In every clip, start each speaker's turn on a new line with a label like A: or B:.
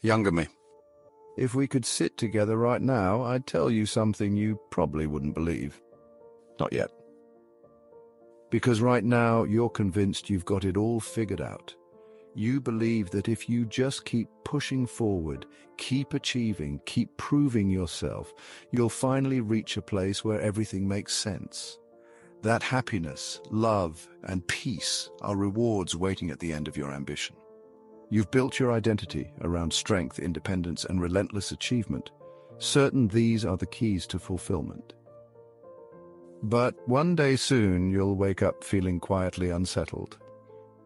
A: Younger me.
B: If we could sit together right now, I'd tell you something you probably wouldn't believe.
A: Not yet.
B: Because right now, you're convinced you've got it all figured out. You believe that if you just keep pushing forward, keep achieving, keep proving yourself, you'll finally reach a place where everything makes sense. That happiness, love, and peace are rewards waiting at the end of your ambition. You've built your identity around strength, independence, and relentless achievement, certain these are the keys to fulfillment. But one day soon, you'll wake up feeling quietly unsettled.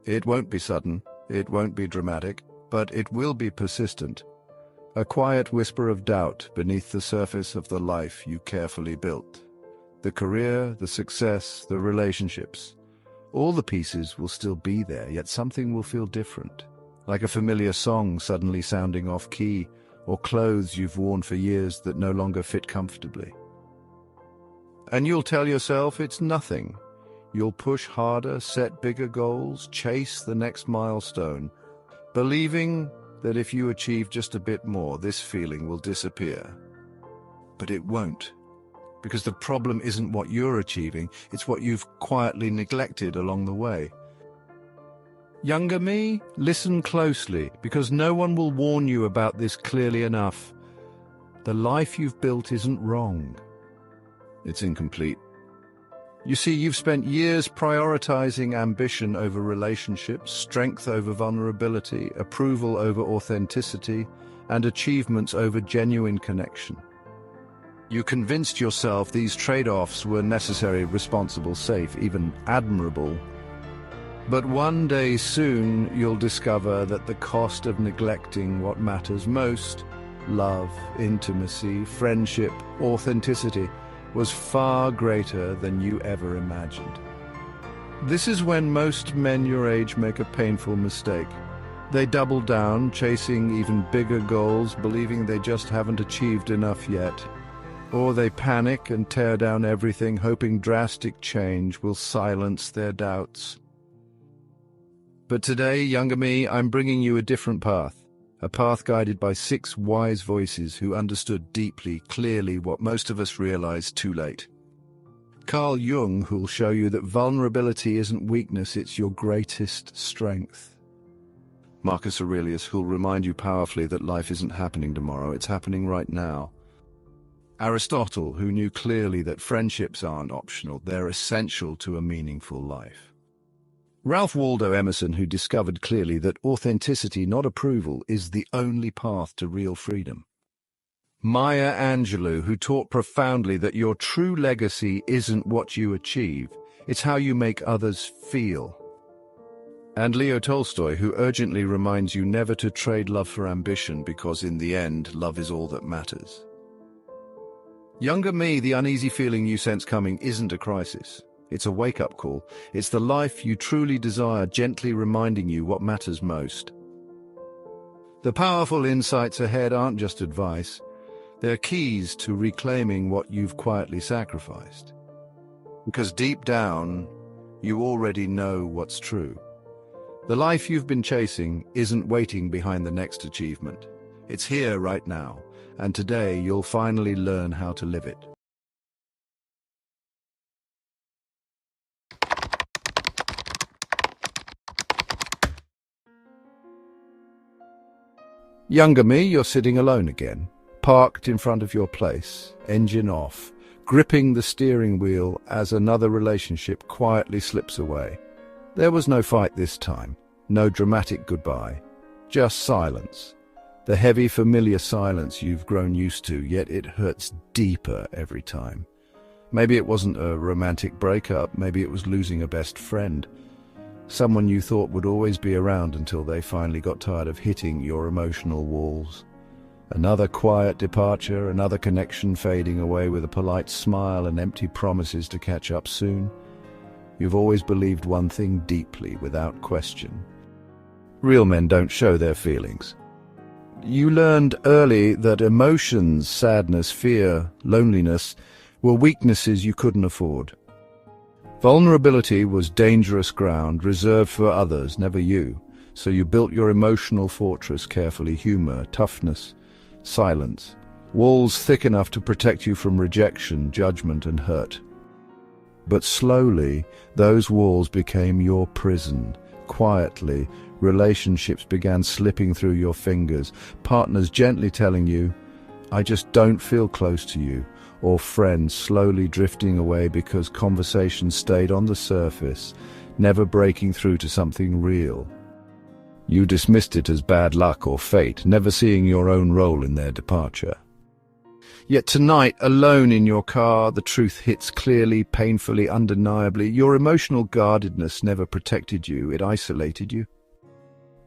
B: It won't be sudden, it won't be dramatic, but it will be persistent. A quiet whisper of doubt beneath the surface of the life you carefully built. The career, the success, the relationships. All the pieces will still be there, yet something will feel different. Like a familiar song suddenly sounding off-key, or clothes you've worn for years that no longer fit comfortably. And you'll tell yourself it's nothing. You'll push harder, set bigger goals, chase the next milestone, believing that if you achieve just a bit more, this feeling will disappear. But it won't, because the problem isn't what you're achieving, it's what you've quietly neglected along the way. Younger me, listen closely, because no one will warn you about this clearly enough. The life you've built isn't wrong. It's incomplete. You see, you've spent years prioritizing ambition over relationships, strength over vulnerability, approval over authenticity, and achievements over genuine connection. You convinced yourself these trade-offs were necessary, responsible, safe, even admirable. But one day soon, you'll discover that the cost of neglecting what matters most, love, intimacy, friendship, authenticity, was far greater than you ever imagined. This is when most men your age make a painful mistake. They double down, chasing even bigger goals, believing they just haven't achieved enough yet. Or they panic and tear down everything, hoping drastic change will silence their doubts. But today, younger me, I'm bringing you a different path. A path guided by 6 wise voices who understood deeply, clearly what most of us realize too late. Carl Jung, who'll show you that vulnerability isn't weakness, it's your greatest strength. Marcus Aurelius, who'll remind you powerfully that life isn't happening tomorrow, it's happening right now. Aristotle, who knew clearly that friendships aren't optional, they're essential to a meaningful life. Ralph Waldo Emerson, who discovered clearly that authenticity, not approval, is the only path to real freedom. Maya Angelou, who taught profoundly that your true legacy isn't what you achieve, it's how you make others feel. And Leo Tolstoy, who urgently reminds you never to trade love for ambition, because in the end, love is all that matters. Younger me, the uneasy feeling you sense coming isn't a crisis. It's a wake-up call. It's the life you truly desire, gently reminding you what matters most. The powerful insights ahead aren't just advice. They're keys to reclaiming what you've quietly sacrificed. Because deep down, you already know what's true. The life you've been chasing isn't waiting behind the next achievement. It's here right now, and today you'll finally learn how to live it. Younger me, you're sitting alone again, parked in front of your place, engine off, gripping the steering wheel as another relationship quietly slips away. There was no fight this time, no dramatic goodbye, just silence. The heavy, familiar silence you've grown used to, yet it hurts deeper every time. Maybe it wasn't a romantic breakup, maybe it was losing a best friend. Someone you thought would always be around until they finally got tired of hitting your emotional walls. Another quiet departure, another connection fading away with a polite smile and empty promises to catch up soon. You've always believed one thing deeply, without question. Real men don't show their feelings. You learned early that emotions, sadness, fear, loneliness, were weaknesses you couldn't afford. Vulnerability was dangerous ground reserved for others, never you. So you built your emotional fortress carefully: humor, toughness, silence. Walls thick enough to protect you from rejection, judgment, and hurt. But slowly, those walls became your prison. Quietly, relationships began slipping through your fingers, partners gently telling you, "I just don't feel close to you," or friends slowly drifting away because conversations stayed on the surface, never breaking through to something real. You dismissed it as bad luck or fate, never seeing your own role in their departure. Yet tonight, alone in your car, the truth hits clearly, painfully, undeniably. Your emotional guardedness never protected you, it isolated you.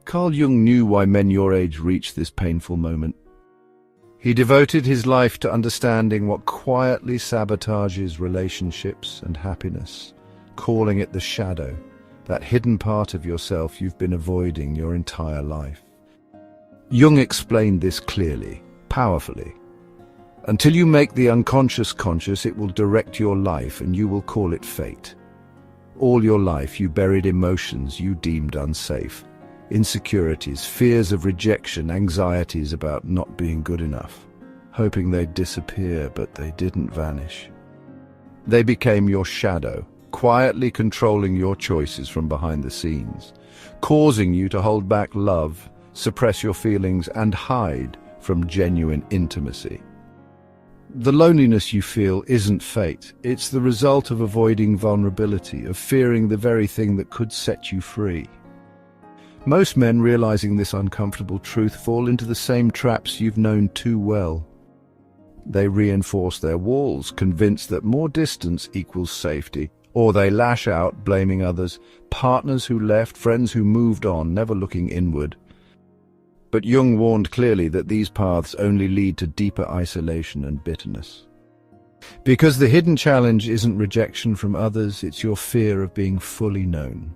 B: Carl Jung knew why men your age reached this painful moment. He devoted his life to understanding what quietly sabotages relationships and happiness, calling it the shadow, that hidden part of yourself you've been avoiding your entire life. Jung explained this clearly, powerfully. Until you make the unconscious conscious, it will direct your life and you will call it fate. All your life you buried emotions you deemed unsafe, insecurities, fears of rejection, anxieties about not being good enough, hoping they'd disappear, but they didn't vanish. They became your shadow, quietly controlling your choices from behind the scenes, causing you to hold back love, suppress your feelings, and hide from genuine intimacy. The loneliness you feel isn't fate. It's the result of avoiding vulnerability, of fearing the very thing that could set you free. Most men, realizing this uncomfortable truth, fall into the same traps you've known too well. They reinforce their walls, convinced that more distance equals safety, or they lash out, blaming others, partners who left, friends who moved on, never looking inward. But Jung warned clearly that these paths only lead to deeper isolation and bitterness. Because the hidden challenge isn't rejection from others, it's your fear of being fully known.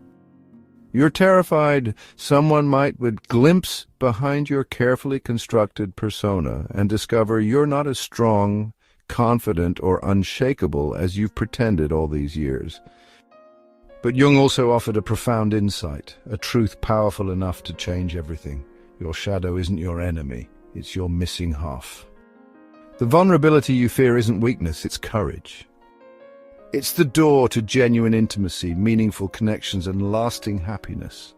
B: You're terrified someone might glimpse behind your carefully constructed persona and discover you're not as strong, confident, or unshakable as you've pretended all these years. But Jung also offered a profound insight, a truth powerful enough to change everything. Your shadow isn't your enemy, it's your missing half. The vulnerability you fear isn't weakness, it's courage. It's the door to genuine intimacy, meaningful connections, and lasting happiness.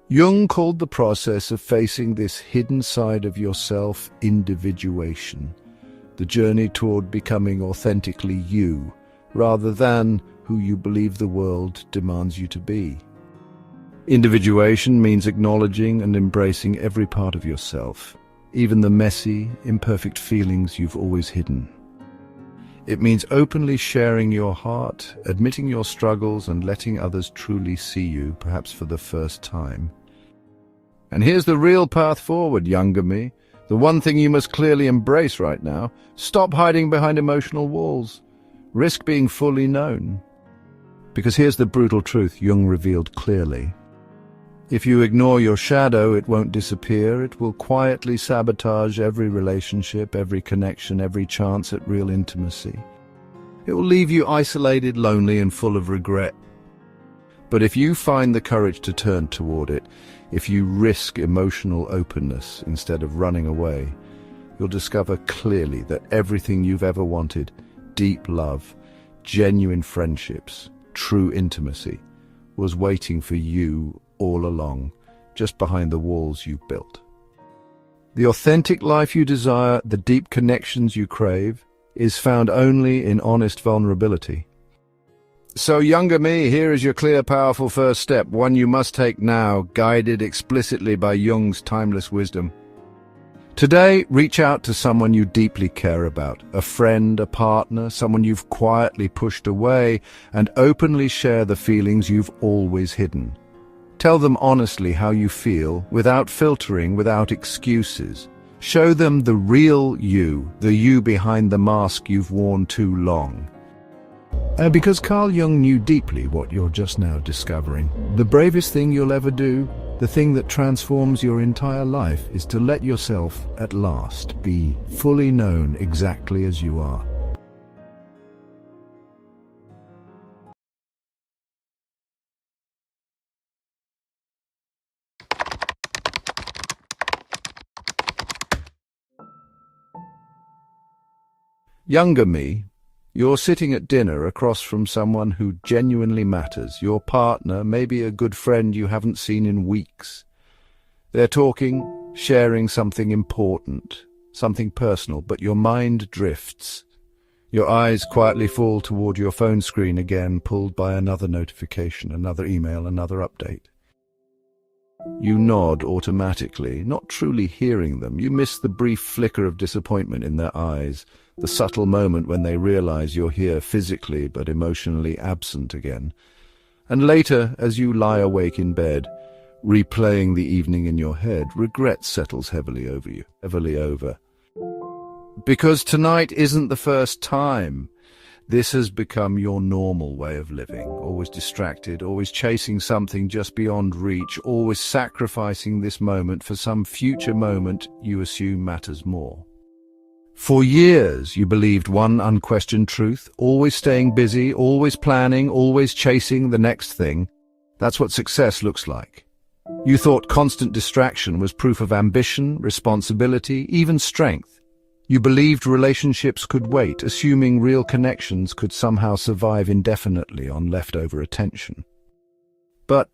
B: Jung called the process of facing this hidden side of yourself individuation, the journey toward becoming authentically you, rather than who you believe the world demands you to be. Individuation means acknowledging and embracing every part of yourself, even the messy, imperfect feelings you've always hidden. It means openly sharing your heart, admitting your struggles, and letting others truly see you, perhaps for the first time. And here's the real path forward, younger me. The one thing you must clearly embrace right now: stop hiding behind emotional walls. Risk being fully known. Because here's the brutal truth Jung revealed clearly. If you ignore your shadow, it won't disappear. It will quietly sabotage every relationship, every connection, every chance at real intimacy. It will leave you isolated, lonely, and full of regret. But if you find the courage to turn toward it, if you risk emotional openness instead of running away, you'll discover clearly that everything you've ever wanted, deep love, genuine friendships, true intimacy, was waiting for you all along, just behind the walls you built. The authentic life you desire, the deep connections you crave, is found only in honest vulnerability. So, younger me, here is your clear, powerful first step, one you must take now, guided explicitly by Jung's timeless wisdom. Today, reach out to someone you deeply care about, a friend, a partner, someone you've quietly pushed away, and openly share the feelings you've always hidden. Tell them honestly how you feel, without filtering, without excuses. Show them the real you, the you behind the mask you've worn too long. Because Carl Jung knew deeply what you're just now discovering. The bravest thing you'll ever do, the thing that transforms your entire life, is to let yourself, at last, be fully known exactly as you are. Younger me, you're sitting at dinner across from someone who genuinely matters, your partner, maybe a good friend you haven't seen in weeks. They're talking, sharing something important, something personal, but your mind drifts. Your eyes quietly fall toward your phone screen again, pulled by another notification, another email, another update. You nod automatically, not truly hearing them. You miss the brief flicker of disappointment in their eyes, the subtle moment when they realize you're here physically but emotionally absent again. And later, as you lie awake in bed, replaying the evening in your head, regret settles heavily over you, heavily over. Because tonight isn't the first time. This has become your normal way of living, always distracted, always chasing something just beyond reach, always sacrificing this moment for some future moment you assume matters more. For years, you believed one unquestioned truth, always staying busy, always planning, always chasing the next thing. That's what success looks like. You thought constant distraction was proof of ambition, responsibility, even strength. You believed relationships could wait, assuming real connections could somehow survive indefinitely on leftover attention. But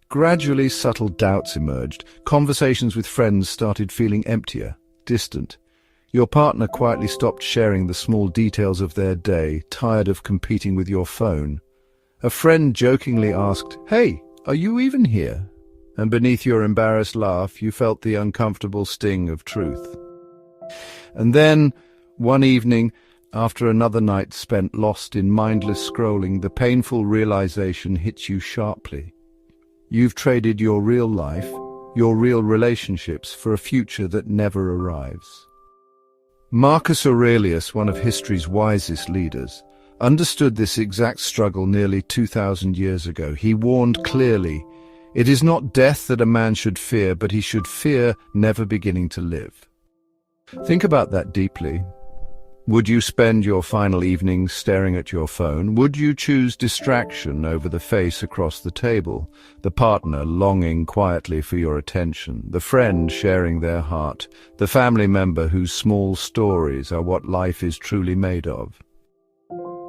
B: gradually subtle doubts emerged. Conversations with friends started feeling emptier, distant. Your partner quietly stopped sharing the small details of their day, tired of competing with your phone. A friend jokingly asked, "Hey, are you even here?" And beneath your embarrassed laugh, you felt the uncomfortable sting of truth. And then, one evening, after another night spent lost in mindless scrolling, the painful realization hits you sharply. You've traded your real life, your real relationships, for a future that never arrives. Marcus Aurelius, one of history's wisest leaders, understood this exact struggle nearly 2,000 years ago. He warned clearly, "It is not death that a man should fear, but he should fear never beginning to live." Think about that deeply. Would you spend your final evenings staring at your phone? Would you choose distraction over the face across the table, the partner longing quietly for your attention, the friend sharing their heart, the family member whose small stories are what life is truly made of?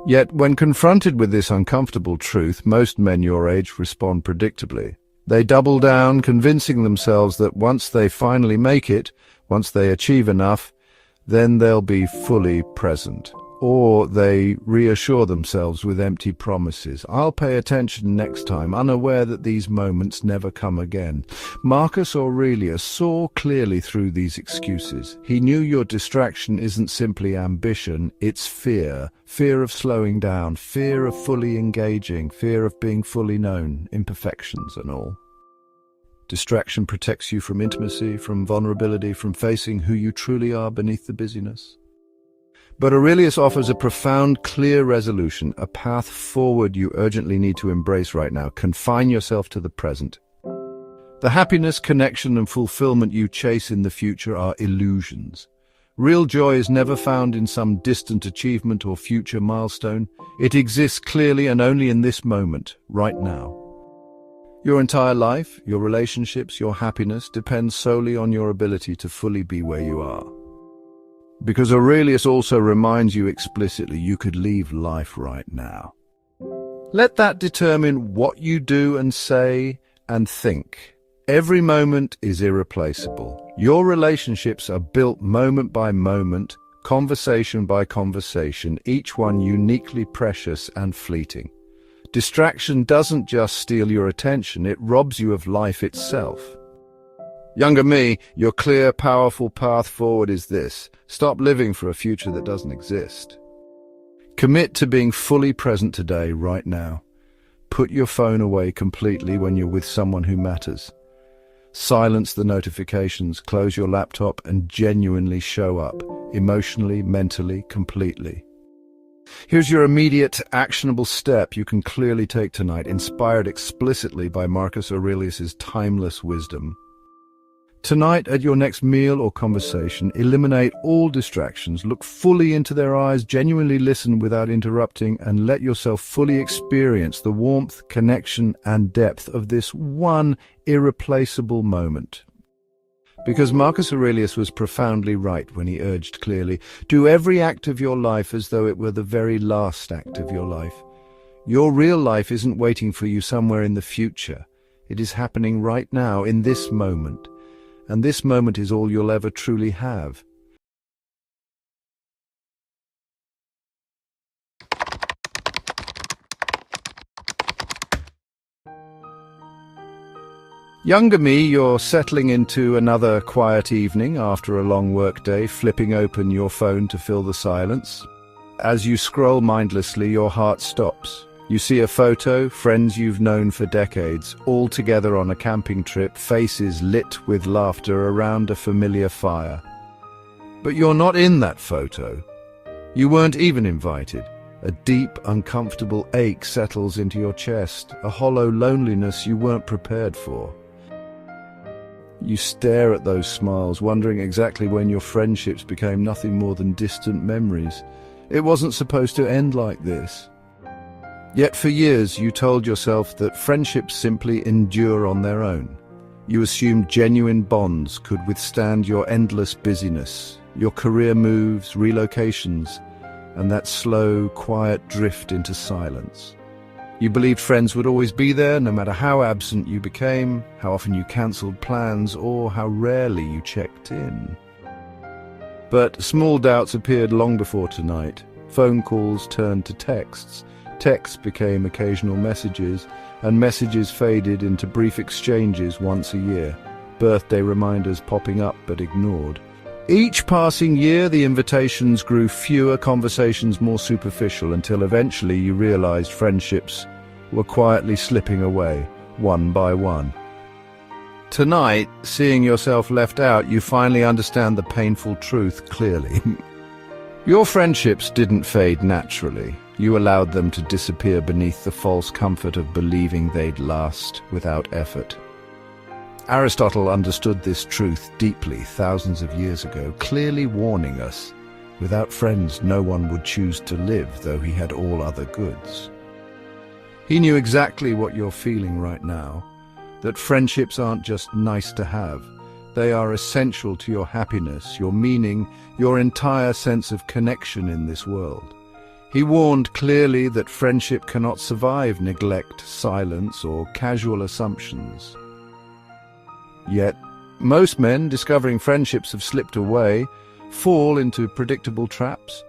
B: Yet, when confronted with this uncomfortable truth, most men your age respond predictably. They double down, convincing themselves that once they finally make it, once they achieve enough, then they'll be fully present. Or they reassure themselves with empty promises. "I'll pay attention next time," unaware that these moments never come again. Marcus Aurelius saw clearly through these excuses. He knew your distraction isn't simply ambition, it's fear. Fear of slowing down, fear of fully engaging, fear of being fully known, imperfections and all. Distraction protects you from intimacy, from vulnerability, from facing who you truly are beneath the busyness. But Aurelius offers a profound, clear resolution, a path forward you urgently need to embrace right now. Confine yourself to the present. The happiness, connection, and fulfillment you chase in the future are illusions. Real joy is never found in some distant achievement or future milestone. It exists clearly and only in this moment, right now. Your entire life, your relationships, your happiness depends solely on your ability to fully be where you are. Because Aurelius also reminds you explicitly you could leave life right now. Let that determine what you do and say and think. Every moment is irreplaceable. Your relationships are built moment by moment, conversation by conversation, each one uniquely precious and fleeting. Distraction doesn't just steal your attention, it robs you of life itself. Younger me, your clear, powerful path forward is this. Stop living for a future that doesn't exist. Commit to being fully present today, right now. Put your phone away completely when you're with someone who matters. Silence the notifications, close your laptop, and genuinely show up, emotionally, mentally, completely. Here's your immediate, actionable step you can clearly take tonight, inspired explicitly by Marcus Aurelius's timeless wisdom. Tonight, at your next meal or conversation, eliminate all distractions, look fully into their eyes, genuinely listen without interrupting, and let yourself fully experience the warmth, connection, and depth of this one irreplaceable moment. Because Marcus Aurelius was profoundly right when he urged clearly, do every act of your life as though it were the very last act of your life. Your real life isn't waiting for you somewhere in the future. It is happening right now, in this moment. And this moment is all you'll ever truly have. Younger me, you're settling into another quiet evening after a long workday, flipping open your phone to fill the silence. As you scroll mindlessly, your heart stops. You see a photo, friends you've known for decades, all together on a camping trip, faces lit with laughter around a familiar fire. But you're not in that photo. You weren't even invited. A deep, uncomfortable ache settles into your chest, a hollow loneliness you weren't prepared for. You stare at those smiles, wondering exactly when your friendships became nothing more than distant memories. It wasn't supposed to end like this. Yet for years you told yourself that friendships simply endure on their own. You assumed genuine bonds could withstand your endless busyness, your career moves, relocations, and that slow, quiet drift into silence. You believed friends would always be there, no matter how absent you became, how often you cancelled plans, or how rarely you checked in. But small doubts appeared long before tonight. Phone calls turned to texts. Texts became occasional messages, and messages faded into brief exchanges once a year. Birthday reminders popping up but ignored. Each passing year, the invitations grew fewer, conversations more superficial, until eventually you realized friendships were quietly slipping away, one by one. Tonight, seeing yourself left out, you finally understand the painful truth clearly. Your friendships didn't fade naturally. You allowed them to disappear beneath the false comfort of believing they'd last without effort. Aristotle understood this truth deeply thousands of years ago, clearly warning us, without friends no one would choose to live, though he had all other goods. He knew exactly what you're feeling right now, that friendships aren't just nice to have. They are essential to your happiness, your meaning, your entire sense of connection in this world. He warned clearly that friendship cannot survive neglect, silence, or casual assumptions. Yet, most men, discovering friendships have slipped away, fall into predictable traps.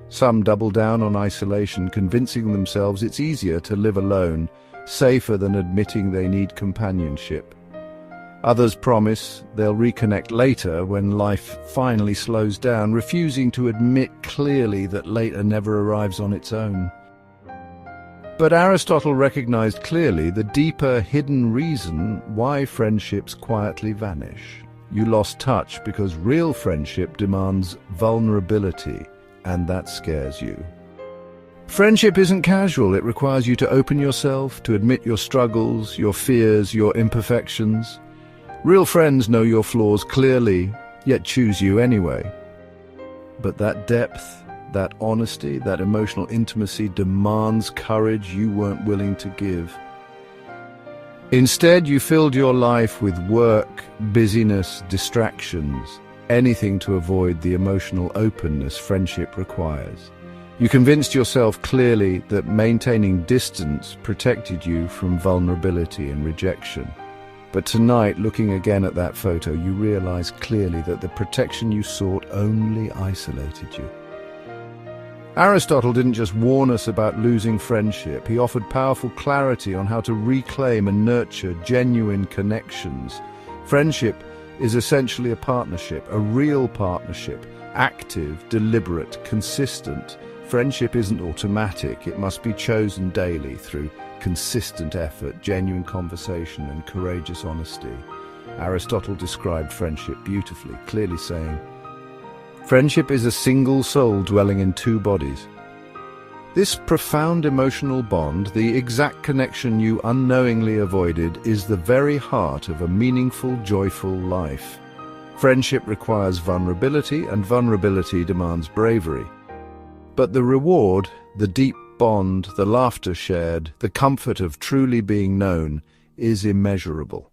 B: Some double down on isolation, convincing themselves it's easier to live alone, safer than admitting they need companionship. Others promise they'll reconnect later when life finally slows down, refusing to admit clearly that later never arrives on its own. But Aristotle recognized clearly the deeper hidden reason why friendships quietly vanish. You lost touch because real friendship demands vulnerability, and that scares you. Friendship isn't casual. It requires you to open yourself, to admit your struggles, your fears, your imperfections. Real friends know your flaws clearly, yet choose you anyway. But that depth, that honesty, that emotional intimacy demands courage you weren't willing to give. Instead, you filled your life with work, busyness, distractions, anything to avoid the emotional openness friendship requires. You convinced yourself clearly that maintaining distance protected you from vulnerability and rejection. But tonight, looking again at that photo, you realize clearly that the protection you sought only isolated you. Aristotle didn't just warn us about losing friendship. He offered powerful clarity on how to reclaim and nurture genuine connections. Friendship is essentially a partnership, a real partnership, active, deliberate, consistent. Friendship isn't automatic. It must be chosen daily through consistent effort, genuine conversation, and courageous honesty. Aristotle described friendship beautifully, clearly saying, "Friendship is a single soul dwelling in two bodies." This profound emotional bond, the exact connection you unknowingly avoided, is the very heart of a meaningful, joyful life. Friendship requires vulnerability, and vulnerability demands bravery. But the reward, the deep bond, the laughter shared, the comfort of truly being known, is immeasurable.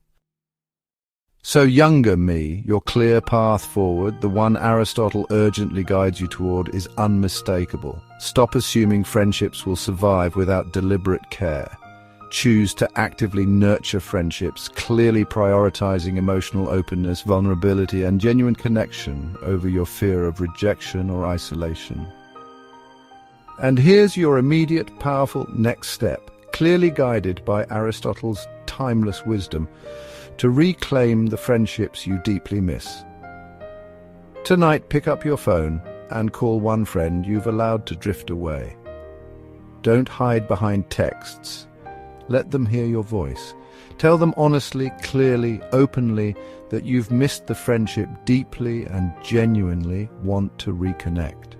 B: So younger me, your clear path forward, the one Aristotle urgently guides you toward, is unmistakable. Stop assuming friendships will survive without deliberate care. Choose to actively nurture friendships, clearly prioritizing emotional openness, vulnerability, and genuine connection over your fear of rejection or isolation. And here's your immediate, powerful next step, clearly guided by Aristotle's timeless wisdom, to reclaim the friendships you deeply miss. Tonight, pick up your phone and call one friend you've allowed to drift away. Don't hide behind texts. Let them hear your voice. Tell them honestly, clearly, openly that you've missed the friendship deeply and genuinely want to reconnect.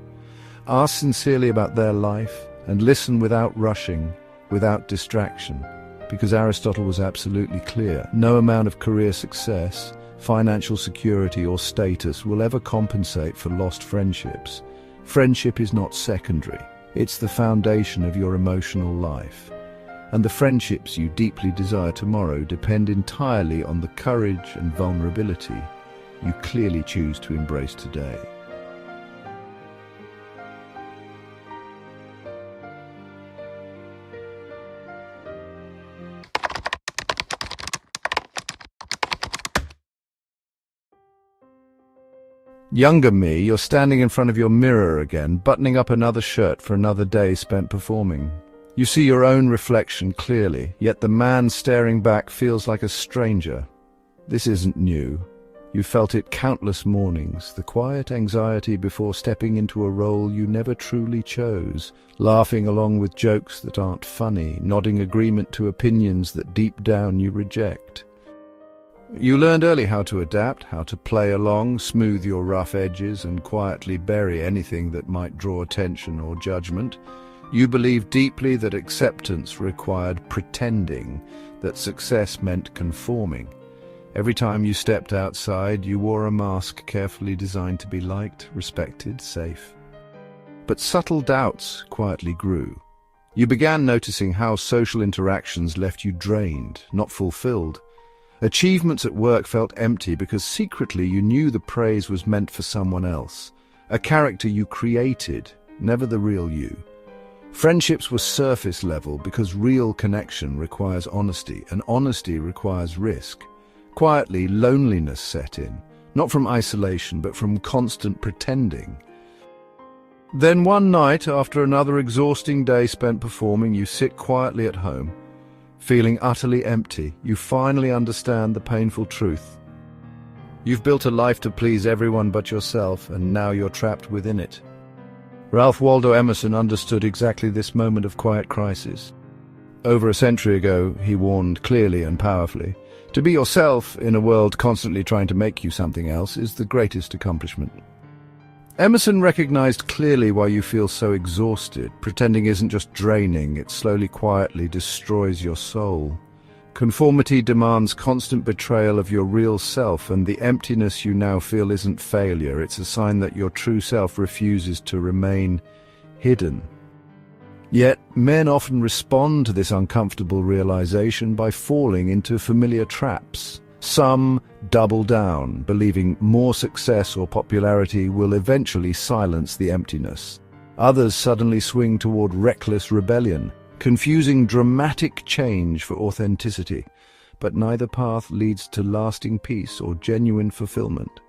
B: Ask sincerely about their life and listen without rushing, without distraction. Because Aristotle was absolutely clear, no amount of career success, financial security, or status will ever compensate for lost friendships. Friendship is not secondary, it's the foundation of your emotional life. And the friendships you deeply desire tomorrow depend entirely on the courage and vulnerability you clearly choose to embrace today. Younger me, you're standing in front of your mirror again, buttoning up another shirt for another day spent performing. You see your own reflection clearly, yet the man staring back feels like a stranger. This isn't new. You felt it countless mornings, the quiet anxiety before stepping into a role you never truly chose, laughing along with jokes that aren't funny, nodding agreement to opinions that deep down you reject. You learned early how to adapt, how to play along, smooth your rough edges, and quietly bury anything that might draw attention or judgment. You believed deeply that acceptance required pretending, that success meant conforming. Every time you stepped outside, you wore a mask carefully designed to be liked, respected, safe. But subtle doubts quietly grew. You began noticing how social interactions left you drained, not fulfilled. Achievements at work felt empty because secretly you knew the praise was meant for someone else, a character you created, never the real you. Friendships were surface level because real connection requires honesty, and honesty requires risk. Quietly, loneliness set in, not from isolation but from constant pretending. Then one night, after another exhausting day spent performing, you sit quietly at home. Feeling utterly empty, you finally understand the painful truth. You've built a life to please everyone but yourself, and now you're trapped within it. Ralph Waldo Emerson understood exactly this moment of quiet crisis. Over a century ago, he warned clearly and powerfully, to be yourself in a world constantly trying to make you something else is the greatest accomplishment. Emerson recognized clearly why you feel so exhausted. Pretending isn't just draining, it slowly, quietly destroys your soul. Conformity demands constant betrayal of your real self, and the emptiness you now feel isn't failure, it's a sign that your true self refuses to remain hidden. Yet, men often respond to this uncomfortable realization by falling into familiar traps. Some double down, believing more success or popularity will eventually silence the emptiness. Others suddenly swing toward reckless rebellion, confusing dramatic change for authenticity, but neither path leads to lasting peace or genuine fulfillment.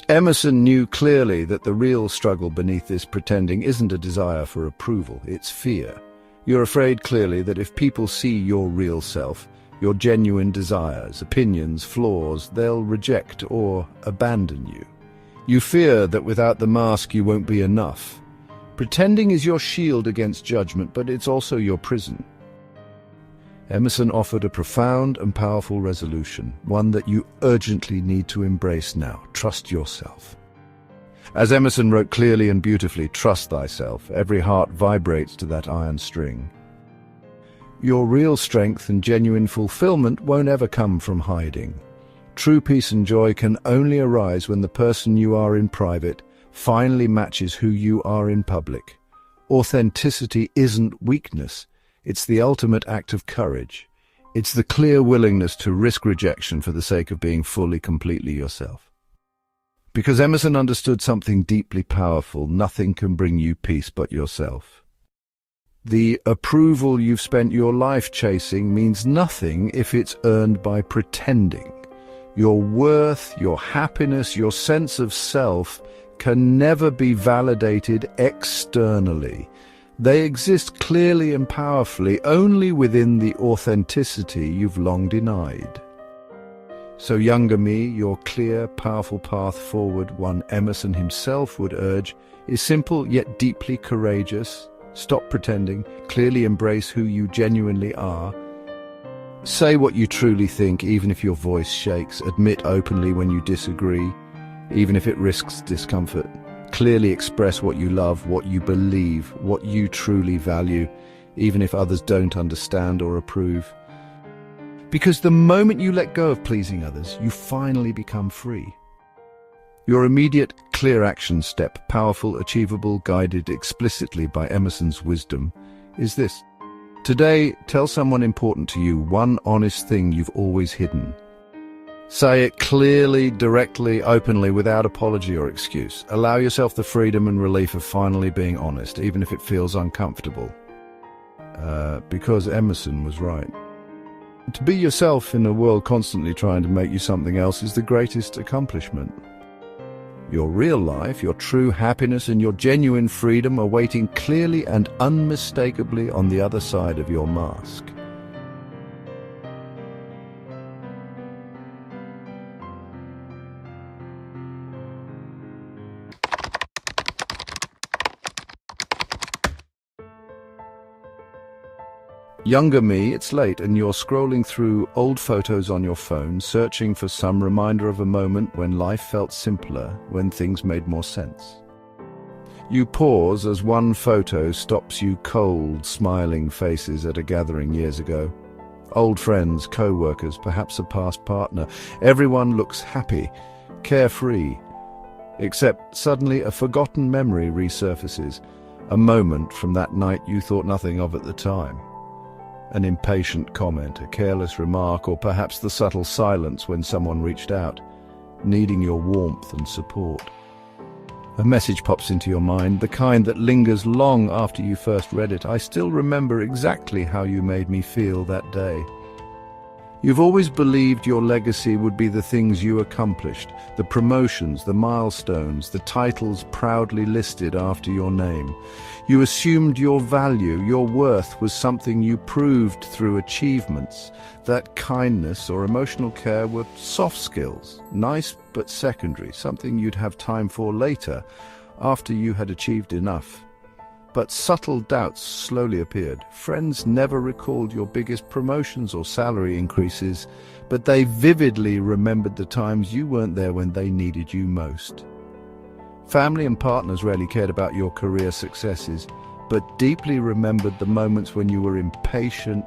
B: Emerson knew clearly that the real struggle beneath this pretending isn't a desire for approval, it's fear. You're afraid clearly that if people see your real self, your genuine desires, opinions, flaws, they'll reject or abandon you. You fear that without the mask you won't be enough. Pretending is your shield against judgment, but it's also your prison. Emerson offered a profound and powerful resolution, one that you urgently need to embrace now. Trust yourself. As Emerson wrote clearly and beautifully, trust thyself. Every heart vibrates to that iron string. Your real strength and genuine fulfillment won't ever come from hiding. True peace and joy can only arise when the person you are in private finally matches who you are in public. Authenticity isn't weakness, it's the ultimate act of courage. It's the clear willingness to risk rejection for the sake of being fully, completely yourself. Because Emerson understood something deeply powerful: nothing can bring you peace but yourself. The approval you've spent your life chasing means nothing if it's earned by pretending. Your worth, your happiness, your sense of self can never be validated externally. They exist clearly and powerfully only within the authenticity you've long denied. So younger me, your clear, powerful path forward, one Emerson himself would urge, is simple yet deeply courageous. Stop pretending, clearly embrace who you genuinely are. Say what you truly think, even if your voice shakes. Admit openly when you disagree, even if it risks discomfort. Clearly express what you love, what you believe, what you truly value, even if others don't understand or approve. Because the moment you let go of pleasing others, you finally become free. Your immediate, clear action step, powerful, achievable, guided explicitly by Emerson's wisdom, is this. Today, tell someone important to you one honest thing you've always hidden. Say it clearly, directly, openly, without apology or excuse. Allow yourself the freedom and relief of finally being honest, even if it feels uncomfortable. Because Emerson was right. To be yourself in a world constantly trying to make you something else is the greatest accomplishment. Your real life, your true happiness, and your genuine freedom are waiting clearly and unmistakably on the other side of your mask. Younger me, it's late and you're scrolling through old photos on your phone, searching for some reminder of a moment when life felt simpler, when things made more sense. You pause as one photo stops you cold, smiling faces at a gathering years ago. Old friends, co-workers, perhaps a past partner. Everyone looks happy, carefree. Except suddenly a forgotten memory resurfaces, a moment from that night you thought nothing of at the time. An impatient comment, a careless remark, or perhaps the subtle silence when someone reached out, needing your warmth and support. A message pops into your mind, the kind that lingers long after you first read it. I still remember exactly how you made me feel that day. You've always believed your legacy would be the things you accomplished, the promotions, the milestones, the titles proudly listed after your name. You assumed your value, your worth was something you proved through achievements. That kindness or emotional care were soft skills, nice but secondary, something you'd have time for later, after you had achieved enough. But subtle doubts slowly appeared. Friends never recalled your biggest promotions or salary increases, but they vividly remembered the times you weren't there when they needed you most. Family and partners rarely cared about your career successes, but deeply remembered the moments when you were impatient,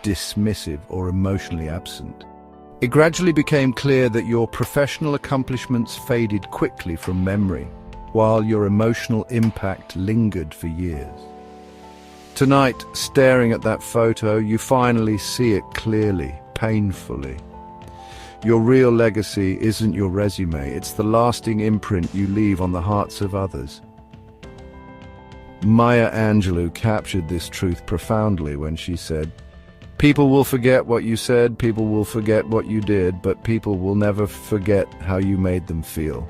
B: dismissive, or emotionally absent. It gradually became clear that your professional accomplishments faded quickly from memory, while your emotional impact lingered for years. Tonight, staring at that photo, you finally see it clearly, painfully. Your real legacy isn't your resume, it's the lasting imprint you leave on the hearts of others. Maya Angelou captured this truth profoundly when she said, "People will forget what you said, people will forget what you did, but people will never forget how you made them feel."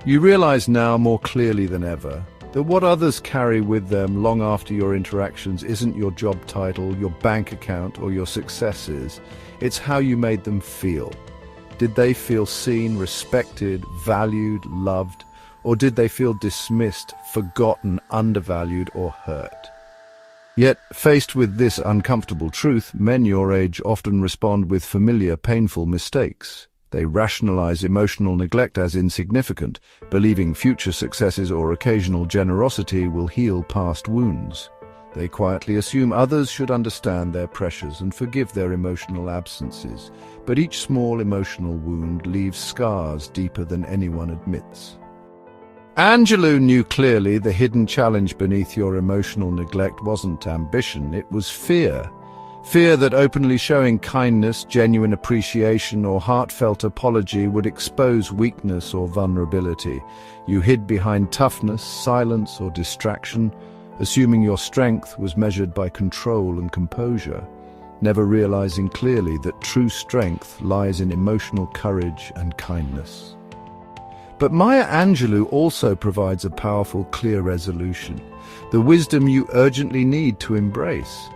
B: You realize now more clearly than ever that what others carry with them long after your interactions isn't your job title, your bank account, or your successes. It's how you made them feel. Did they feel seen, respected, valued, loved, or did they feel dismissed, forgotten, undervalued, or hurt? Yet, faced with this uncomfortable truth, men your age often respond with familiar, painful mistakes. They rationalize emotional neglect as insignificant, believing future successes or occasional generosity will heal past wounds. They quietly assume others should understand their pressures and forgive their emotional absences, but each small emotional wound leaves scars deeper than anyone admits. Angelou knew clearly the hidden challenge beneath your emotional neglect wasn't ambition, it was fear. Fear that openly showing kindness, genuine appreciation, or heartfelt apology would expose weakness or vulnerability. You hid behind toughness, silence, or distraction, assuming your strength was measured by control and composure, never realizing clearly that true strength lies in emotional courage and kindness. But Maya Angelou also provides a powerful, clear resolution, the wisdom you urgently need to embrace.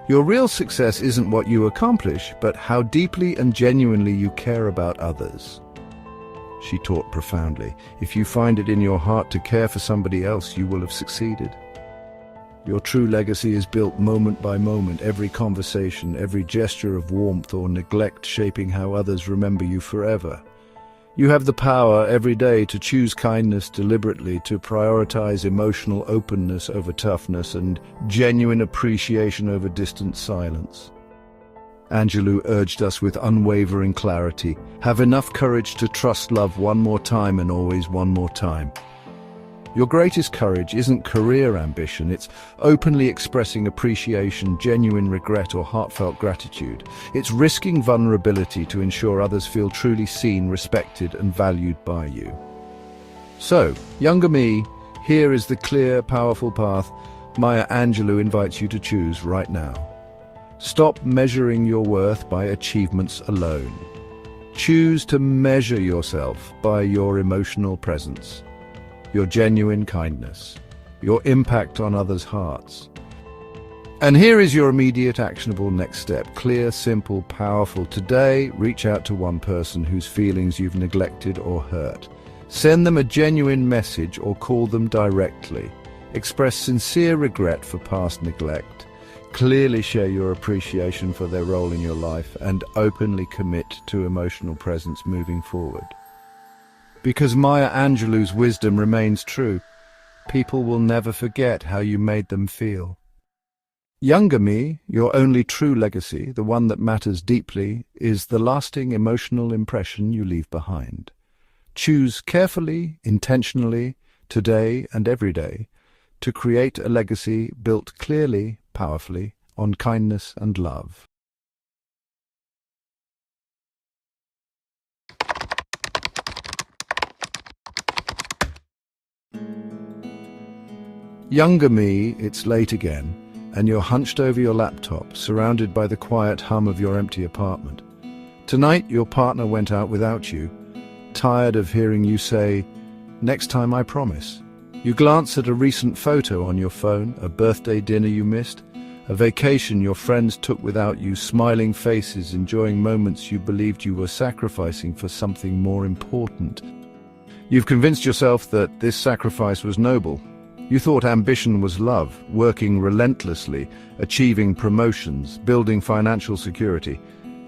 B: Your real success isn't what you accomplish, but how deeply and genuinely you care about others. She taught profoundly, if you find it in your heart to care for somebody else, you will have succeeded. Your true legacy is built moment by moment, every conversation, every gesture of warmth or neglect shaping how others remember you forever. You have the power every day to choose kindness deliberately, to prioritize emotional openness over toughness and genuine appreciation over distant silence. Angelou urged us with unwavering clarity, have enough courage to trust love one more time and always one more time. Your greatest courage isn't career ambition, it's openly expressing appreciation, genuine regret, or heartfelt gratitude. It's risking vulnerability to ensure others feel truly seen, respected, and valued by you. So, younger me, here is the clear, powerful path Maya Angelou invites you to choose right now. Stop measuring your worth by achievements alone. Choose to measure yourself by your emotional presence, your genuine kindness, your impact on others' hearts. And here is your immediate actionable next step. Clear, simple, powerful. Today, reach out to one person whose feelings you've neglected or hurt. Send them a genuine message or call them directly. Express sincere regret for past neglect. Clearly share your appreciation for their role in your life and openly commit to emotional presence moving forward. Because Maya Angelou's wisdom remains true, people will never forget how you made them feel. Younger me, your only true legacy, the one that matters deeply, is the lasting emotional impression you leave behind. Choose carefully, intentionally, today and every day, to create a legacy built clearly, powerfully, on kindness and love. Younger me, it's late again, and you're hunched over your laptop, surrounded by the quiet hum of your empty apartment. Tonight, your partner went out without you, tired of hearing you say, "Next time I promise." You glance at a recent photo on your phone, a birthday dinner you missed, a vacation your friends took without you, smiling faces, enjoying moments you believed you were sacrificing for something more important. You've convinced yourself that this sacrifice was noble. You thought ambition was love, working relentlessly, achieving promotions, building financial security.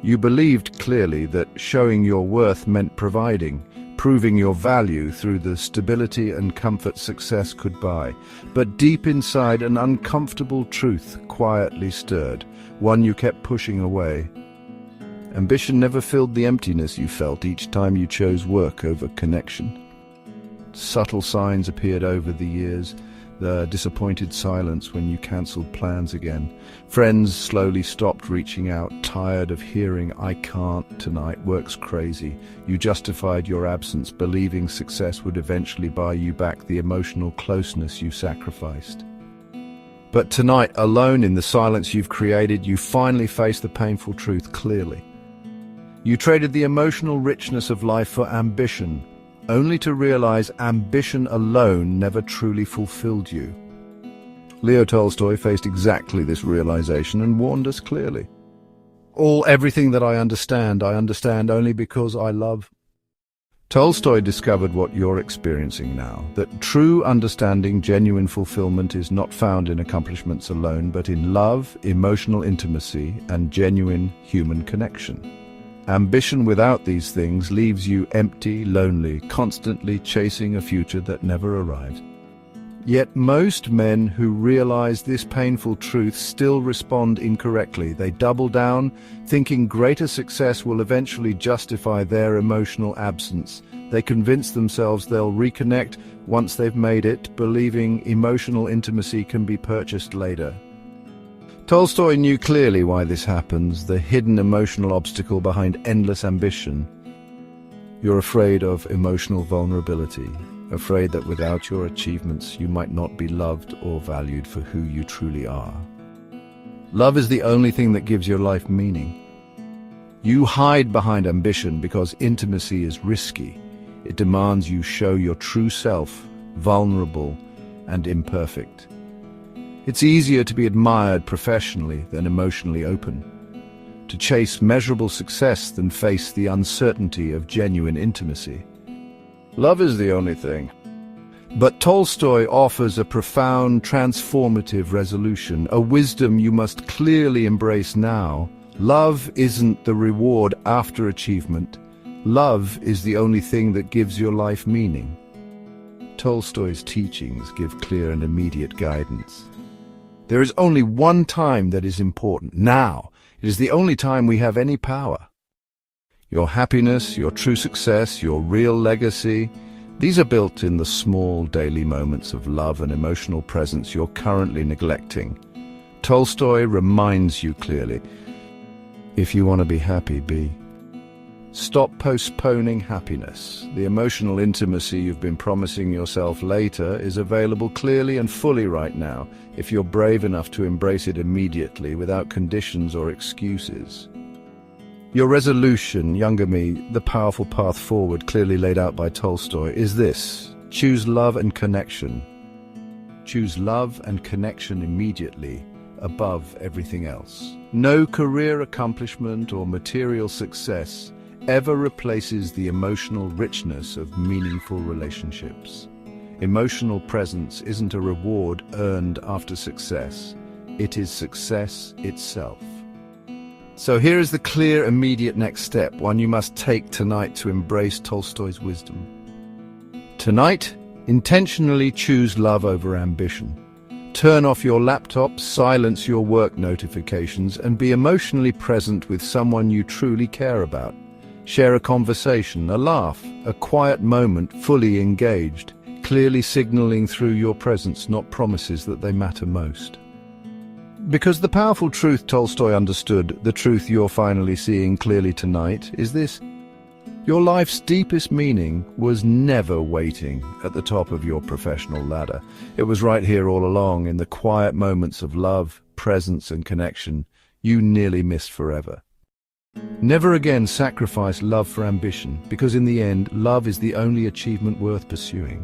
B: You believed clearly that showing your worth meant providing, proving your value through the stability and comfort success could buy. But deep inside, an uncomfortable truth quietly stirred, one you kept pushing away. Ambition never filled the emptiness you felt each time you chose work over connection. Subtle signs appeared over the years, the disappointed silence when you cancelled plans again. Friends slowly stopped reaching out, tired of hearing, "I can't tonight, work's crazy." You justified your absence, believing success would eventually buy you back the emotional closeness you sacrificed. But tonight, alone in the silence you've created, you finally face the painful truth clearly. You traded the emotional richness of life for ambition, only to realize ambition alone never truly fulfilled you. Leo Tolstoy faced exactly this realization and warned us clearly. Everything that I understand only because I love. Tolstoy discovered what you're experiencing now, that true understanding, genuine fulfillment is not found in accomplishments alone, but in love, emotional intimacy, and genuine human connection. Ambition without these things leaves you empty, lonely, constantly chasing a future that never arrives. Yet most men who realize this painful truth still respond incorrectly. They double down, thinking greater success will eventually justify their emotional absence. They convince themselves they'll reconnect once they've made it, believing emotional intimacy can be purchased later. Tolstoy knew clearly why this happens, the hidden emotional obstacle behind endless ambition. You're afraid of emotional vulnerability, afraid that without your achievements you might not be loved or valued for who you truly are. Love is the only thing that gives your life meaning. You hide behind ambition because intimacy is risky. It demands you show your true self, vulnerable and imperfect. It's easier to be admired professionally than emotionally open, to chase measurable success than face the uncertainty of genuine intimacy. Love is the only thing. But Tolstoy offers a profound, transformative resolution, a wisdom you must clearly embrace now. Love isn't the reward after achievement. Love is the only thing that gives your life meaning. Tolstoy's teachings give clear and immediate guidance. There is only one time that is important, now. It is the only time we have any power. Your happiness, your true success, your real legacy, these are built in the small daily moments of love and emotional presence you're currently neglecting. Tolstoy reminds you clearly, if you want to be happy, be. Stop postponing happiness. The emotional intimacy you've been promising yourself later is available clearly and fully right now, if you're brave enough to embrace it immediately without conditions or excuses. Your resolution, younger me, the powerful path forward clearly laid out by Tolstoy, is this: choose love and connection. Choose love and connection immediately, above everything else. No career accomplishment or material success ever replaces the emotional richness of meaningful relationships. Emotional presence isn't a reward earned after success. It is success itself. So here is the clear, immediate next step, one you must take tonight to embrace Tolstoy's wisdom. Tonight, intentionally choose love over ambition. Turn off your laptop, silence your work notifications, and be emotionally present with someone you truly care about. Share a conversation, a laugh, a quiet moment, fully engaged, clearly signaling through your presence, not promises, that they matter most. Because the powerful truth Tolstoy understood, the truth you're finally seeing clearly tonight, is this: your life's deepest meaning was never waiting at the top of your professional ladder. It was right here all along, in the quiet moments of love, presence and connection you nearly missed forever. Never again sacrifice love for ambition, because in the end, love is the only achievement worth pursuing.